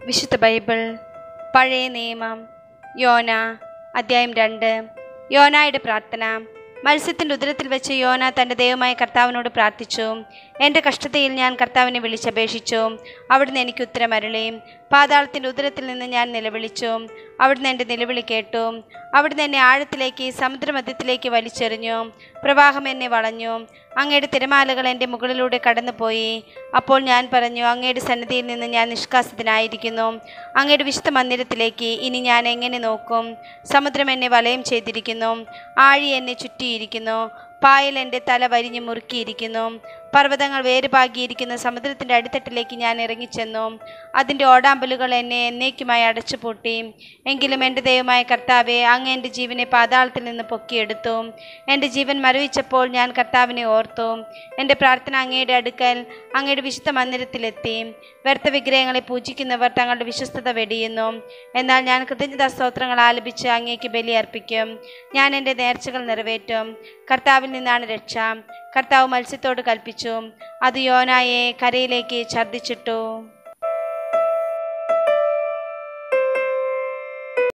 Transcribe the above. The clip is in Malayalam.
വിശുദ്ധ ബൈബിൾ, പഴയ നിയമം, യോന അധ്യായം 2. യോനായുടെ പ്രാർത്ഥന. മത്സ്യത്തിൻ്റെ ഉദരത്തിൽ വെച്ച് യോന തൻ്റെ ദൈവമായ കർത്താവിനോട് പ്രാർത്ഥിച്ചു. എൻ്റെ കഷ്ടതയിൽ ഞാൻ കർത്താവിനെ വിളിച്ചപേക്ഷിച്ചു. അവിടുന്ന് എനിക്ക് ഉത്തരമരുളി. പാതാളത്തിൻ്റെ ഉദരത്തിൽ നിന്ന് ഞാൻ നിലവിളിച്ചു. അവിടുന്ന് എൻ്റെ നിലവിളി കേട്ടു. അവിടുന്ന് എന്നെ ആഴത്തിലേക്ക്, സമുദ്രമധ്യത്തിലേക്ക് വലിച്ചെറിഞ്ഞു. പ്രവാഹം എന്നെ വളഞ്ഞു. അങ്ങയുടെ തിരമാലകൾ എൻ്റെ മുകളിലൂടെ കടന്നുപോയി. അപ്പോൾ ഞാൻ പറഞ്ഞു, അങ്ങയുടെ സന്നിധിയിൽ നിന്ന് ഞാൻ നിഷ്കാസിതനായിരിക്കുന്നു. അങ്ങയുടെ വിശുദ്ധ മന്ദിരത്തിലേക്ക് ഇനി ഞാൻ എങ്ങനെ നോക്കും? സമുദ്രം എന്നെ വലയം ചെയ്തിരിക്കുന്നു. ആഴി എന്നെ ചുറ്റിയിരിക്കുന്നു. പായൽ എൻ്റെ തല വരിഞ്ഞു മുറുക്കിയിരിക്കുന്നു. പർവ്വതങ്ങൾ വേരുപാകിയിരിക്കുന്ന സമുദ്രത്തിൻ്റെ അടിത്തട്ടിലേക്ക് ഞാൻ ഇറങ്ങിച്ചെന്നു. അതിൻ്റെ ഓടാമ്പലുകൾ എന്നെ എന്നേക്കുമായി അടച്ചുപൂട്ടി. എങ്കിലും എൻ്റെ ദൈവമായ കർത്താവെ, അങ്ങ് എൻ്റെ ജീവനെ പാതാളത്തിൽ നിന്ന് പൊക്കിയെടുത്തു. എൻ്റെ ജീവൻ മരവിച്ചപ്പോൾ ഞാൻ കർത്താവിനെ ഓർത്തു. എൻ്റെ പ്രാർത്ഥന അങ്ങയുടെ അടുക്കൽ, അങ്ങയുടെ വിശുദ്ധ മന്ദിരത്തിലെത്തി. വ്യർത്ഥ വിഗ്രഹങ്ങളെ പൂജിക്കുന്നവർ തങ്ങളുടെ വിശ്വസ്തത വെടിയുന്നു. എന്നാൽ ഞാൻ കൃതജ്ഞതാ സ്തോത്രങ്ങൾ ആലപിച്ച് അങ്ങേക്ക് ബലി അർപ്പിക്കും. ഞാൻ എൻ്റെ നേർച്ചകൾ നിറവേറ്റും. കർത്താവിൽ നിന്നാണ് രക്ഷ. കർത്താവ് മത്സ്യത്തോട് കൽപ്പിച്ചു. അത് യോനായെ കരയിലേക്ക് ഛർദ്ദിച്ചിട്ടു.